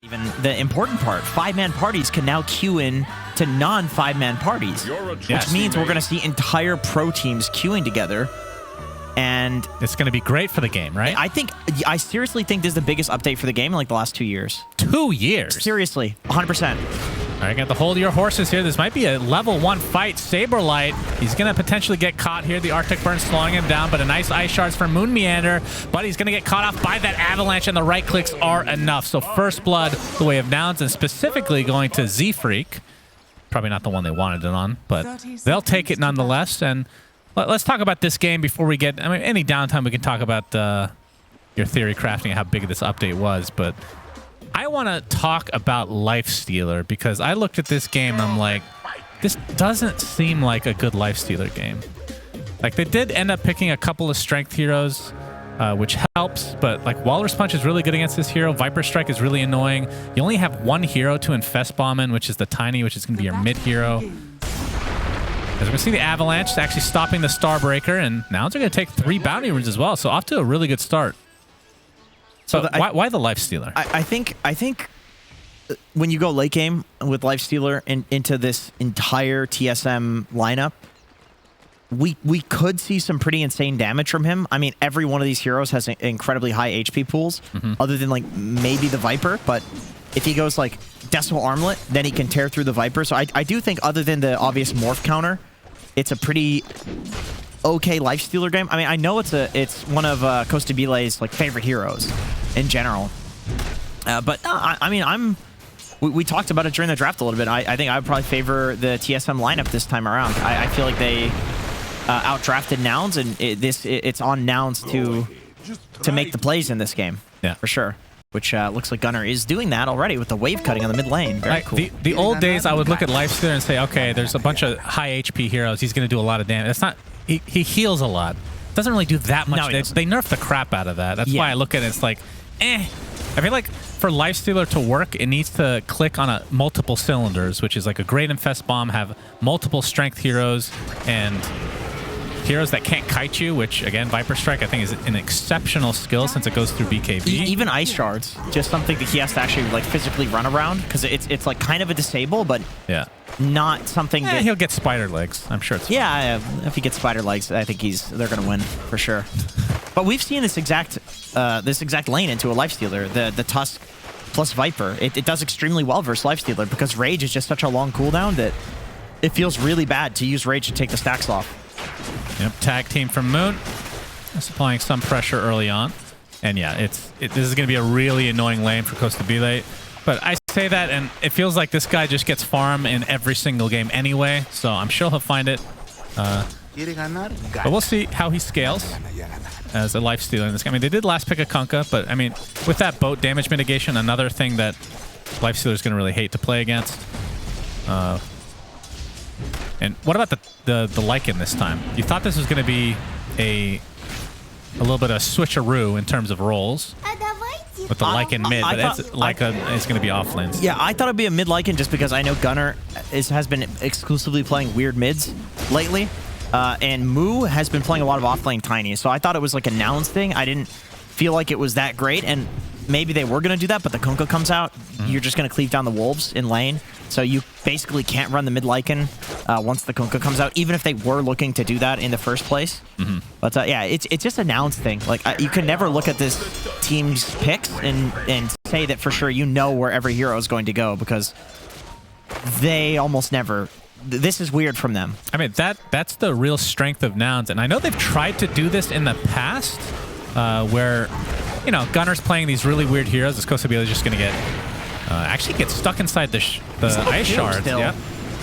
Even the important part, 5-man parties can now queue in to non-5-man parties, which means we're going to see entire pro teams queuing together. And it's going to be great for the game, right? I seriously think this is the biggest update for the game in like the last 2 years. 2 years? Seriously, 100%. All right, got to hold your horses here. This might be a level 1 fight. Saberlight, he's going to potentially get caught here. The Arctic Burn slowing him down, but a nice Ice Shards from Moon Meander. But he's going to get caught off by that Avalanche, and the right clicks are enough. So first blood, the way of nouns, and specifically going to Z-Freak. Probably not the one they wanted it on, but they'll take it nonetheless. And let's talk about this game before we get... I mean, any downtime we can talk about your theory crafting and how big this update was, but... I want to talk about Lifestealer because I looked at this game and I'm like, this doesn't seem like a good Lifestealer game. Like, they did end up picking a couple of strength heroes, which helps, but like Walrus Punch is really good against this hero. Viper Strike is really annoying. You only have one hero to infest bomb in, which is the Tiny, which is going to be your mid hero. As we can see, the Avalanche actually stopping the Starbreaker, and now they're going to take 3 bounty runes as well, so off to a really good start. So why the Lifestealer? I think when you go late game with Lifestealer into this entire TSM lineup, we could see some pretty insane damage from him. I mean, every one of these heroes has incredibly high HP pools, other than like maybe the Viper. But if he goes like Decimal Armlet, then he can tear through the Viper. So I do think, other than the obvious morph counter, it's a pretty okay Lifestealer game. I mean, I know it's one of Costa Bile's like favorite heroes in general, but I mean, we talked about it during the draft a little bit. I think I would probably favor the TSM lineup this time around. I feel like they outdrafted Nouns, and it's on Nouns to make the plays in this game. Yeah, for sure. Which looks like Gunnar is doing that already with the wave cutting on the mid lane. Very cool. The old days, I would look at Lifestealer and say, okay, there's a bunch of high HP heroes. He's going to do a lot of damage. That's not... He heals a lot. Doesn't really do that much. No, they nerf the crap out of that. That's why I look at it. It's like, I feel like for Lifestealer to work, it needs to click on multiple cylinders, which is like a great Infest Bomb, have multiple strength heroes, and heroes that can't kite you, which, again, Viper Strike, I think, is an exceptional skill since it goes through BKB. Even Ice Shards, just something that he has to actually like physically run around, because it's like kind of a disable, but not something that... he'll get Spider Legs. I'm sure it's fine. If he gets Spider Legs, I think they're going to win, for sure. But we've seen this exact lane into a Lifestealer, the Tusk plus Viper. It does extremely well versus Lifestealer, because Rage is just such a long cooldown that it feels really bad to use Rage to take the stacks off. Yep, tag team from Moon. It's applying some pressure early on. And yeah, this is going to be a really annoying lane for Costa Bile. But I say that, and it feels like this guy just gets farm in every single game anyway, so I'm sure he'll find it. But we'll see how he scales as a Lifestealer in this game. I mean, they did last pick a Kunkka, but I mean, with that boat damage mitigation, another thing that Lifestealer is going to really hate to play against. And what about the Lycan this time? You thought this was going to be a little bit of switcheroo in terms of roles with the Lycan mid, but it's going to be off lanes. Yeah, I thought it'd be a mid Lycan just because I know Gunnar has been exclusively playing weird mids lately, and Moo has been playing a lot of off-lane Tiny, so I thought it was like a Nouns thing. I didn't feel like it was that great, and maybe they were going to do that, but the Kunkka comes out, you're just going to cleave down the wolves in lane, so you basically can't run the mid Lycan once the Kunkka comes out, even if they were looking to do that in the first place. But yeah, it's just a Nouns thing. Like, you can never look at this team's picks and say that for sure you know where every hero is going to go, because they almost never... This is weird from them. I mean, that's the real strength of Nouns, and I know they've tried to do this in the past, where... You know, Gunnar's playing these really weird heroes. This Costa Bile is just going to actually get stuck inside the Ice Shards. Yep.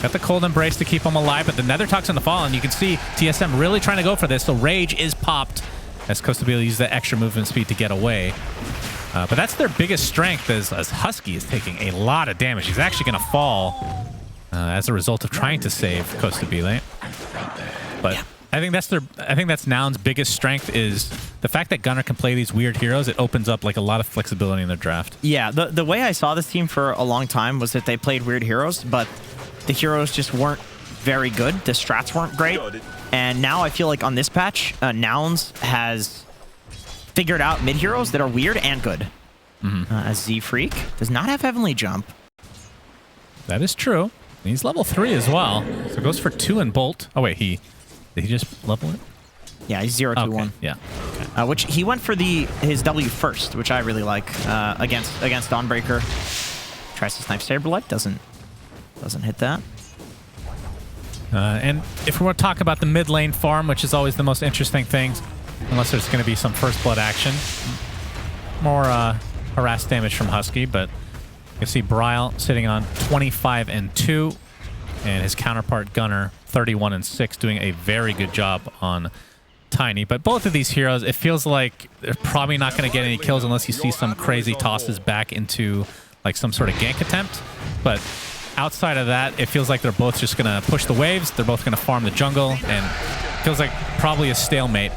Got the Cold Embrace to keep him alive, but the Nether Toxin on the fall, and you can see TSM really trying to go for this. So Rage is popped as Costa Bile uses that extra movement speed to get away. But that's their biggest strength, as Husky is taking a lot of damage. He's actually going to fall as a result of trying to save Costa Bile. But... I think that's Nouns' biggest strength, is the fact that Gunnar can play these weird heroes. It opens up like a lot of flexibility in their draft. Yeah, the way I saw this team for a long time was that they played weird heroes, but the heroes just weren't very good. The strats weren't great. And now I feel like on this patch, Nouns has figured out mid heroes that are weird and good. Z Freak does not have Heavenly Jump. That is true. He's level 3 as well. So goes for 2 in Bolt. Oh, wait, did he just level it? Yeah, he's 0-2-1. Okay. Yeah. Okay. Which he went for his W first, which I really like against Dawnbreaker. Tries to snipe Saberlight, doesn't hit that. And if we want to talk about the mid lane farm, which is always the most interesting thing, unless there's going to be some first blood action, more harass damage from Husky, but you can see Bryle sitting on 25 and 2, and his counterpart Gunner 31 and 6, doing a very good job on Tiny. But both of these heroes, it feels like they're probably not going to get any kills unless you see some crazy tosses back into like some sort of gank attempt. But outside of that, it feels like they're both just going to push the waves. They're both going to farm the jungle, and it feels like probably a stalemate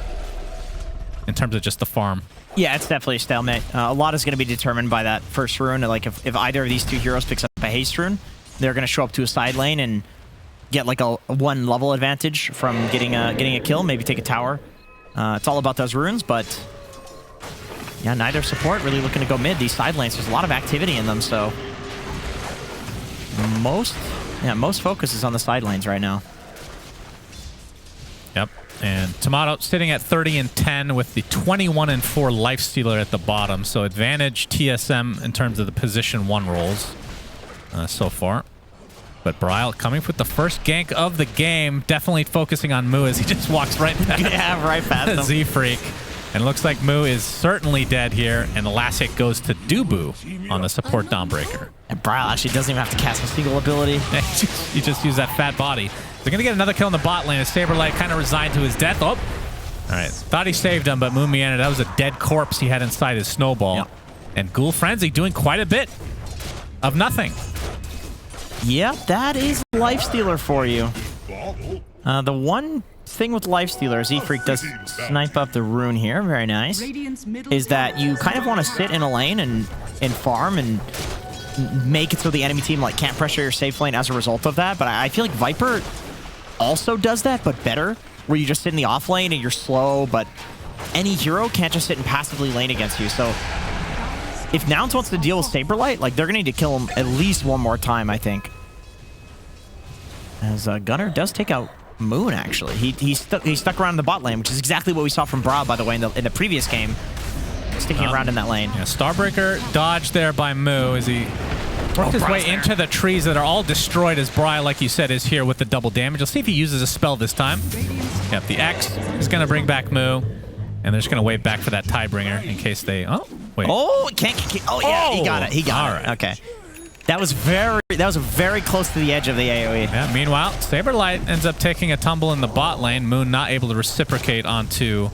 in terms of just the farm. Yeah, it's definitely a stalemate. A lot is going to be determined by that first rune. Like if either of these two heroes picks up a haste rune, they're going to show up to a side lane and get like a 1 level advantage from getting a kill, maybe take a tower. It's all about those runes, but yeah, neither support really looking to go mid. These side lanes, there's a lot of activity in them, so most focus is on the side lanes right now. Yep. And Tomato sitting at 30 and 10 with the 21 and 4 Lifestealer at the bottom. So advantage TSM in terms of the position 1 rolls so far. But Bryle coming with the first gank of the game, definitely focusing on Moo as he just walks right past, right past him. Z Freak. And it looks like Moo is certainly dead here, and the last hit goes to Dubu on the support Dawnbreaker. And Bryle actually doesn't even have to cast a single ability. He just used that fat body. They're going to get another kill in the bot lane as Saberlight kind of resigned to his death. Oh, all right. Thought he saved him, but Moon Meander, that was a dead corpse he had inside his snowball. Yep. And Ghoul Frenzy doing quite a bit of nothing. Yep, that is Lifestealer for you. The one thing with Lifestealer, Z-Freak does snipe up the rune here, very nice, is that you kind of want to sit in a lane and farm and make it so the enemy team like can't pressure your safe lane as a result of that. But I feel like Viper also does that, but better, where you just sit in the off lane and you're slow, but any hero can't just sit and passively lane against you. So if Nouns wants to deal with Saberlight, like they're gonna need to kill him at least one more time, I think. As Gunner does take out Moon, actually. He stuck around in the bot lane, which is exactly what we saw from Bra, by the way, in the previous game. Sticking around in that lane. Yeah, Starbreaker dodged there by Moo as he worked his way into the trees that are all destroyed as Bri, like you said, is here with the double damage. Let's see if he uses a spell this time. Yep, the X is going to bring back Moo, and they're just going to wait back for that Tiebringer in case they... Oh, wait. Oh, can't... Oh, yeah, he got it. He got it. Right. Okay. That was very close to the edge of the AoE. Yeah, meanwhile, Saberlight ends up taking a tumble in the bot lane. Moon not able to reciprocate onto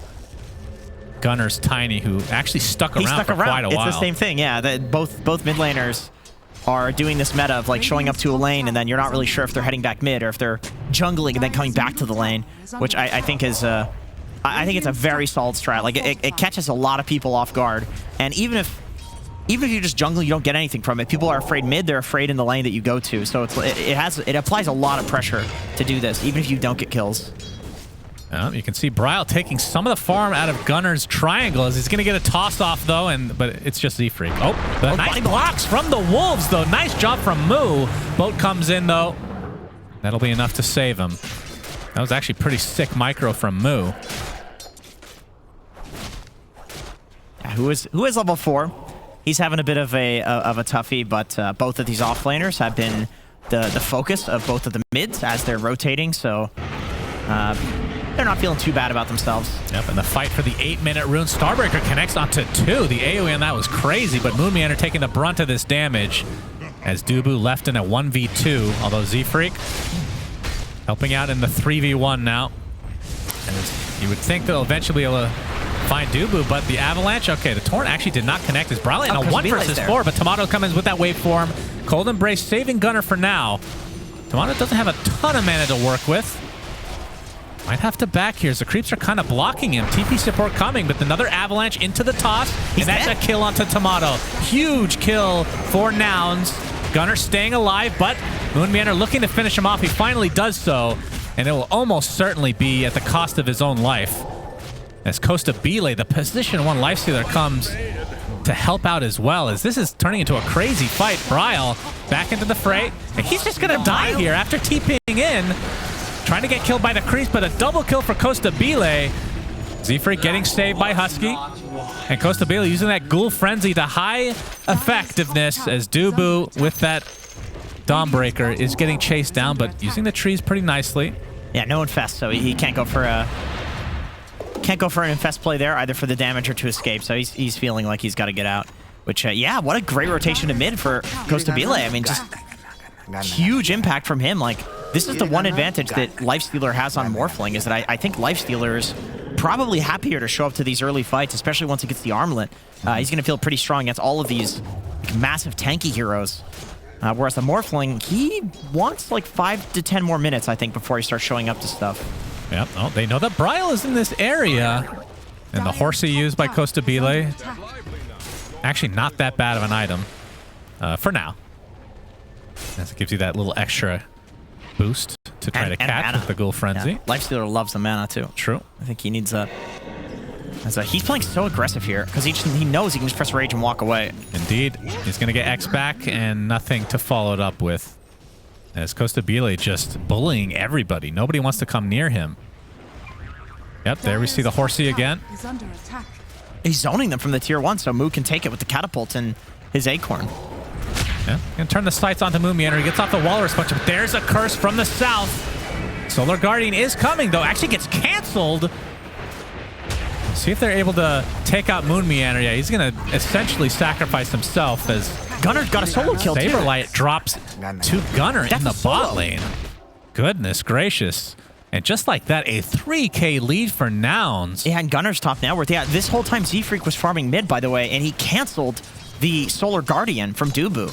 Gunner's Tiny, who actually stuck around for quite a while. It's the same thing, yeah. Both mid laners are doing this meta of like showing up to a lane and then you're not really sure if they're heading back mid or if they're jungling and then coming back to the lane, which I think is I think it's a very solid strat. Like it catches a lot of people off guard, and even if you just jungle, you don't get anything from it. People are afraid mid, they're afraid in the lane that you go to. So it applies a lot of pressure to do this, even if you don't get kills. You can see Bryle taking some of the farm out of Gunner's triangle as he's going to get a toss off though, but it's just Z-Freak. Oh, but nice blocks from the Wolves though. Nice job from Moo. Boat comes in though. That'll be enough to save him. That was actually pretty sick micro from Moo. Yeah, who is level 4? He's having a bit of a toughie, but both of these offlaners have been the focus of both of the mids as they're rotating, so they're not feeling too bad about themselves. Yep, and the fight for the 8-minute rune. Starbreaker connects onto 2. The AoE on that was crazy, but Moon Meander taking the brunt of this damage as Dubu left in a 1v2, although Z-Freak helping out in the 3v1 now. And you would think they'll eventually be able to find Dubu, but the Avalanche, okay, the Torrent actually did not connect. It's probably in a 1 versus 4, but Tomato comes in with that waveform. Cold Embrace saving Gunner for now. Tomato doesn't have a ton of mana to work with. Might have to back here as the creeps are kind of blocking him. TP support coming, but another Avalanche into the toss, and that's a kill onto Tomato. Huge kill for Nouns. Gunner staying alive, but Moon Meander looking to finish him off. He finally does so, and it will almost certainly be at the cost of his own life. as Costa Bile, the position 1 lifestealer, comes to help out as well, as this is turning into a crazy fight. Bryle back into the fray, and he's just gonna die here after TPing in, trying to get killed by the crease, but a double kill for Costa Bile. Z-Freak getting saved by Husky, and Costa Bile using that Ghoul Frenzy to high effectiveness, as Dubu with that Dawnbreaker is getting chased down, but using the trees pretty nicely. Yeah, no infest, so he can't go for a an infest play there, either for the damage or to escape. So he's feeling like he's got to get out. Which, yeah, what a great rotation to mid for Costa Bile. I mean, just huge impact from him. Like, this is the one advantage that Lifestealer has on Morphling, is that I think Lifestealer is probably happier to show up to these early fights, especially once he gets the armlet. He's going to feel pretty strong against all of these like, massive tanky heroes. Whereas the Morphling, he wants like 5 to 10 more minutes, I think, before he starts showing up to stuff. Yep. Oh, they know that Bryle is in this area. And the Horsey used by Costa Bile, actually not that bad of an item for now, as it gives you that little extra boost to try to catch with the Ghoul Frenzy. Yeah. Lifestealer loves the mana too. True. I think he needs that. He's playing so aggressive here because he knows he can just press rage and walk away. Indeed. He's going to get X back and nothing to follow it up with, as Costa Bile just bullying everybody. Nobody wants to come near him. Yep, there we see the Horsey again. He's zoning them from the tier 1, so Moo can take it with the catapult and his Acorn. Yeah, gonna turn the sights onto Moo Meander. He gets off the Walrus Punch, but there's a curse from the south. Solar Guardian is coming, though. Actually gets canceled. See if they're able to take out Moon Meander. Yeah, he's gonna essentially sacrifice himself, as Gunner's got a solo kill, too. Saberlight drops to Gunner in the bot lane. Goodness gracious. And just like that, a 3K lead for Nouns. Yeah, and Gunner's top now. Yeah, this whole time Z-Freak was farming mid, by the way, and he canceled the Solar Guardian from Dubu.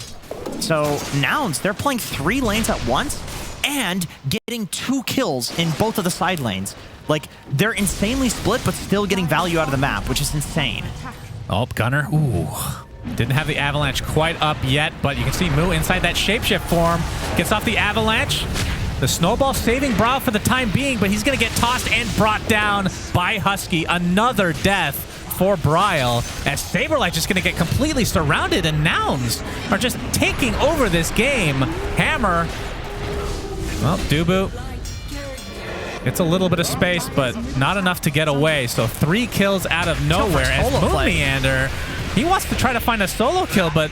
So Nouns, they're playing 3 lanes at once and getting 2 kills in both of the side lanes. Like, they're insanely split, but still getting value out of the map, which is insane. Oh, Gunner. Ooh. Didn't have the Avalanche quite up yet, but you can see Moo inside that shapeshift form. Gets off the Avalanche. The Snowball saving Bryle for the time being, but he's going to get tossed and brought down by Husky. Another death for Bryle, as Saberlight just going to get completely surrounded, and Nouns are just taking over this game. Hammer. Well, Dubu. It's a little bit of space, but not enough to get away. So 3 kills out of nowhere as Moon Meander. He wants to try to find a solo kill, but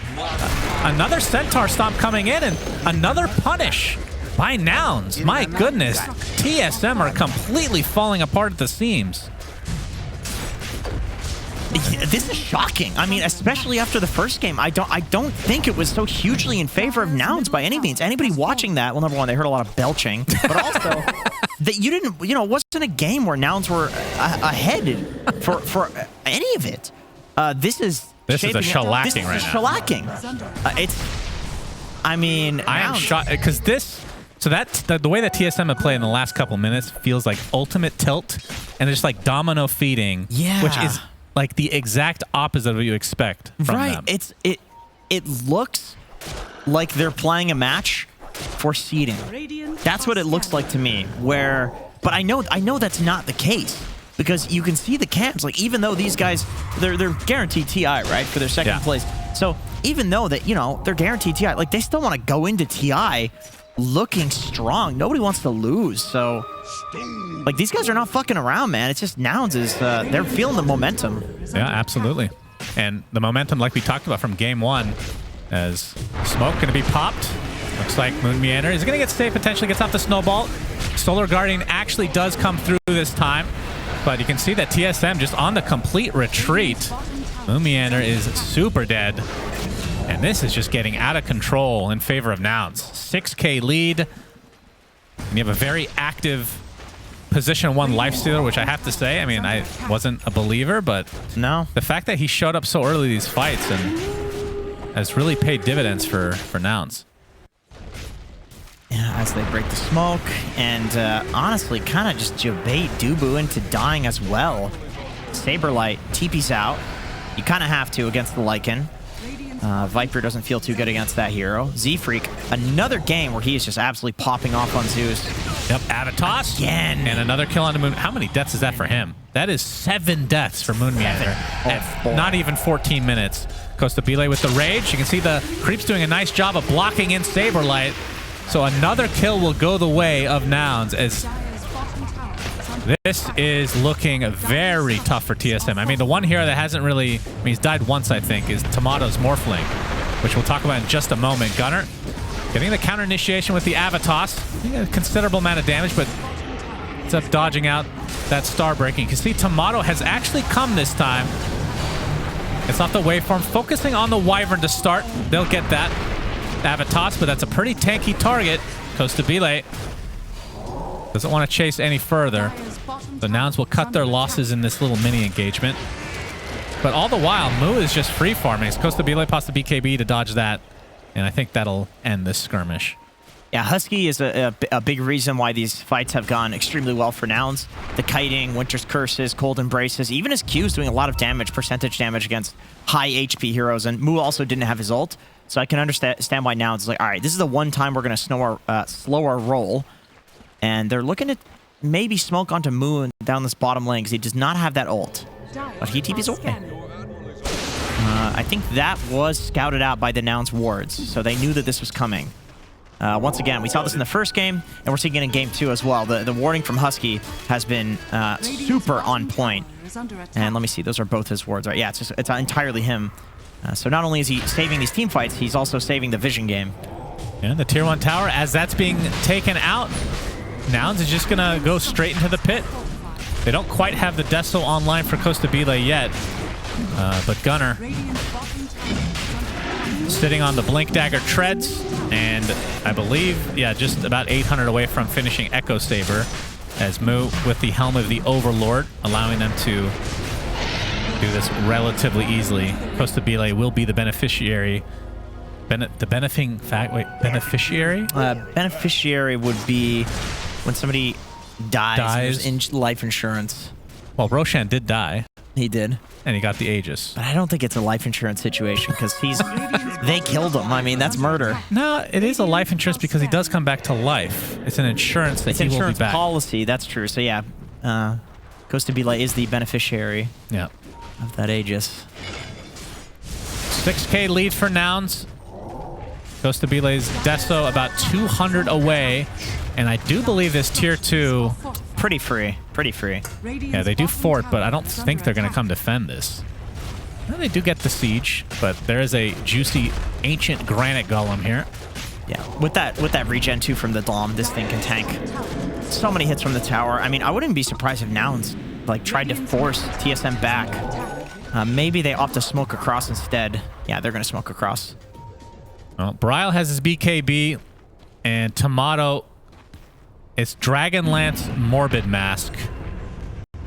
another Centaur Stomp coming in, and another punish by Nouns. My goodness, TSM are completely falling apart at the seams. This is shocking. I mean, especially after the first game, I don't think it was so hugely in favor of Nouns by any means. Anybody watching that, well, number one, they heard a lot of belching, but also that you didn't, it wasn't a game where Nouns were ahead for any of it. This is a shellacking right now. Shellacking. I mean, I am shocked because so that's the way that TSM have played in the last couple minutes feels like ultimate tilt and just like domino feeding, which is like the exact opposite of what you expect from them. It looks like they're playing a match for seeding. That's what it looks like to me. But I know that's not the case, because you can see the camps. Like, even though these guys, they're guaranteed TI, right, for their second place. So even though that they're guaranteed TI, like they still want to go into TI looking strong. Nobody wants to lose. So like, these guys are not fucking around, man. It's just Nouns is they're feeling the momentum. Yeah, absolutely. And the momentum, like we talked about from game 1, as smoke going to be popped. Looks like Moon Meander is going to get safe, potentially gets off the snowball. Solar Guardian actually does come through this time, but you can see that TSM just on the complete retreat. Moon Meander is super dead, and this is just getting out of control in favor of Nouns. 6K lead, and you have a very active position 1 lifestealer, which I have to say, I mean, I wasn't a believer, but no, the fact that he showed up so early these fights and has really paid dividends for Nouns. Yeah, as they break the smoke, and honestly, kind of just debate Dubu into dying as well. Saberlight TP's out. You kind of have to against the Lycan. Viper doesn't feel too good against that hero. Z-Freak, another game where he is just absolutely popping off on Zeus. Yep, Avatos. Again. And another kill on the Moon. How many deaths is that for him? That is 7 deaths for Moon Meander. Not even 14 minutes. Costa Bile with the rage. You can see the creeps doing a nice job of blocking in Saberlight. So another kill will go the way of Nouns, as this is looking very tough for TSM. I mean, the one hero that hasn't really, I mean, he's died once, I think, is Tomato's Morphling, which we'll talk about in just a moment. Gunner getting the counter initiation with the Avatos. A considerable amount of damage, but ends up dodging out that star breaking. You can see Tomato has actually come this time. It's off the waveform, focusing on the Wyvern to start. They'll get that Avatos, but that's a pretty tanky target. Costa Bile doesn't want to chase any further. The Nouns will cut their losses in this little mini engagement. But all the while, Mu is just free farming. Costa Bile pops the BKB to dodge that. And I think that'll end this skirmish. Yeah, Husky is a big reason why these fights have gone extremely well for Nouns. The kiting, Winter's Curses, Cold Embraces, even his Q's doing a lot of damage, percentage damage against high HP heroes. And Mu also didn't have his ult. So I can understand why Nouns is like, all right, this is the one time we're going to slow our roll. And they're looking to maybe smoke onto Mu and down this bottom lane because he does not have that ult. But he TP's away. I think that was scouted out by the Nouns wards, so they knew that this was coming. Once again, we saw this in the first game, and we're seeing it in game 2 as well. The warding from Husky has been super on point. And let me see, those are both his wards, right? Yeah, it's entirely him. So not only is he saving these team fights, he's also saving the vision game. Yeah, the tier 1 tower, as that's being taken out, Nouns is just going to go straight into the pit. They don't quite have the Deso online for Costa Bile yet, but Gunner sitting on the Blink Dagger treads, and I believe, yeah, just about 800 away from finishing Echo Saber, as Mu with the Helm of the Overlord, allowing them to do this relatively easily. Costa Bile will be the beneficiary. Beneficiary? Beneficiary would be when somebody dies. In life insurance. Well, Roshan did die. He did. And he got the Aegis. But I don't think it's a life insurance situation because they killed him. I mean, that's murder. No, it is a life insurance because he does come back to life. It's an insurance that he will be back. It's insurance policy. That's true. So yeah, Costa Bile is the beneficiary. Yeah. Of that Aegis. 6K lead for Nouns. Costa Bile's Deso about 200 away. And I do believe this tier 2... Pretty free. Pretty free. Yeah, they do fort, but I don't think they're going to come defend this. Well, they do get the siege, but there is a juicy ancient granite golem here. Yeah, with that regen too from the Dom, this thing can tank so many hits from the tower. I mean, I wouldn't be surprised if Nouns like tried to force TSM back. Maybe they opt to smoke across instead. Yeah, they're going to smoke across. Well, Bryle has his BKB, and Tomato, it's Dragonlance Morbid Mask,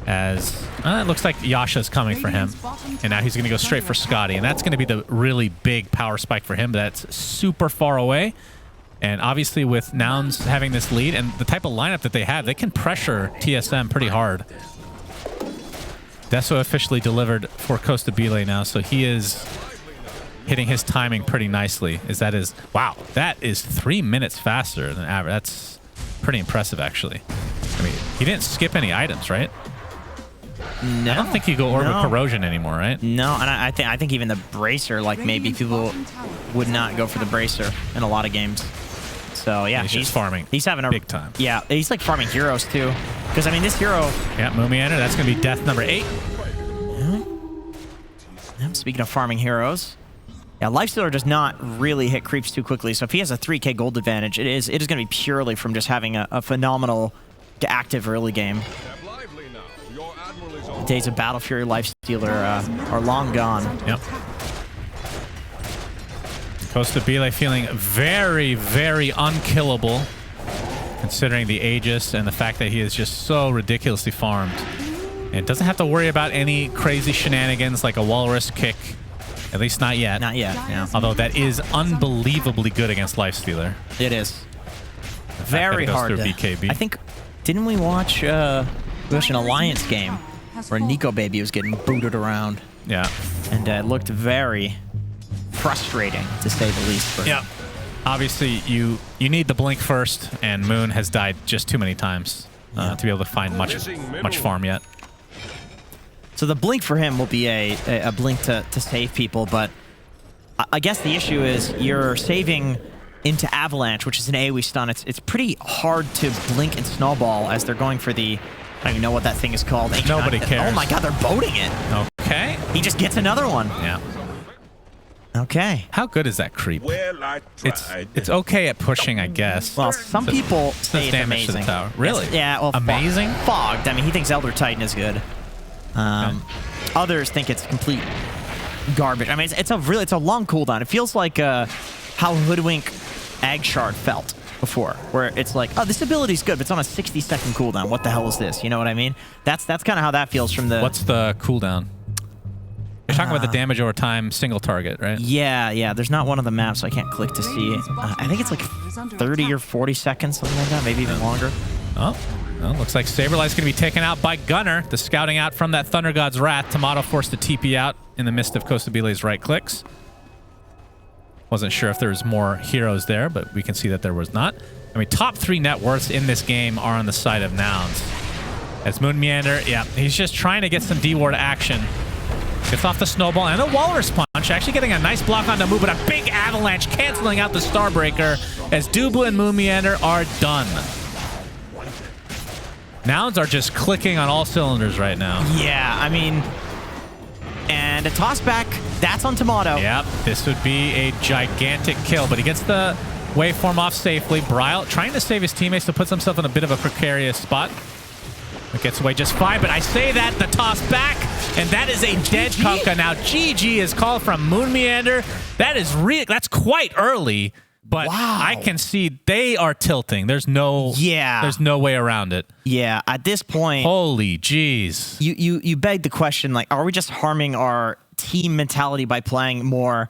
as it looks like Yasha's coming for him, and now he's going to go straight for Scotty, and that's going to be the really big power spike for him. That's super far away, and obviously with Nouns having this lead and the type of lineup that they have, they can pressure TSM pretty hard. Deso officially delivered for Costa Bile now, so he is hitting his timing pretty nicely. Wow, that is 3 minutes faster than average. That's pretty impressive, actually. I mean, he didn't skip any items, right? No. I don't think you go Orb of Corrosion anymore, right? No, and I think even the Bracer, like maybe people would not go for the Bracer in a lot of games. So yeah, he's just farming. He's having a big time. Yeah, he's like farming heroes too. Because I mean, this hero. Yeah, Mumiander. That's gonna be death number 8. Yeah. Speaking of farming heroes, yeah, Lifestealer does not really hit creeps too quickly. So if he has a 3K gold advantage, it is going to be purely from just having a phenomenal active early game. The days of Battle Fury Lifestealer are long gone. Yep. Costa Bile feeling very, very unkillable, considering the Aegis and the fact that he is just so ridiculously farmed. And doesn't have to worry about any crazy shenanigans like a Walrus kick. At least not yet. Not yet, yeah. Although that is unbelievably good against Lifestealer. It is. Very hard to... BKB. I think... Didn't we watch an Alliance game where Nico Baby was getting booted around? Yeah. And it looked very, frustrating, to say the least. For him. Obviously, you need the blink first, and Moon has died just too many times to be able to find much farm yet. So the blink for him will be a blink to save people, but I guess the issue is you're saving into Avalanche, which is an AoE stun. It's pretty hard to blink and snowball as they're going for the... I don't even know what that thing is called. Nobody cares. Oh my god, they're boating it. Okay. He just gets another one. Yeah. Okay. How good is that creep? Well, It's okay at pushing, I guess. Well, some people say it's damage to the amazing. tower. Really? Yeah, well, amazing? Fogged. I mean, he thinks Elder Titan is good. Others think it's complete garbage. I mean, it's a long cooldown. It feels like how Hoodwink Agshard felt before, where it's like, oh, this ability's good, but it's on a 60-second cooldown. What the hell is this? You know what I mean? That's kind of how that feels from the... What's the cooldown? You're talking about the damage over time, single target, right? Yeah. There's not one of the maps, so I can't click to see. I think it's like 30 or 40 seconds, something like that, maybe even longer. Oh, well, looks like Saberlight's going to be taken out by Gunner. The scouting out from that Thunder God's Wrath. Tomato forced to TP out in the midst of Costabile's right clicks. Wasn't sure if there was more heroes there, but we can see that there was not. I mean, top 3 net worths in this game are on the side of Nouns. As Moon Meander, yeah, he's just trying to get some D-ward action. Gets off the snowball and the Walrus Punch, actually getting a nice block on Namu, but a big avalanche canceling out the Starbreaker as Dubu and Moon Meander are done. Nouns are just clicking on all cylinders right now. Yeah, I mean... And a toss back. That's on Tomato. Yep, this would be a gigantic kill, but he gets the waveform off safely. Bryle trying to save his teammates to put himself in a bit of a precarious spot. It gets away just fine, but I say that, the toss back, and that is a dead Kunkka. Now, GG is called from Moon Meander. That's quite early, but wow. I can see they are tilting. There's no way around it. Yeah, at this point, holy jeez. You beg the question, like, are we just harming our team mentality by playing more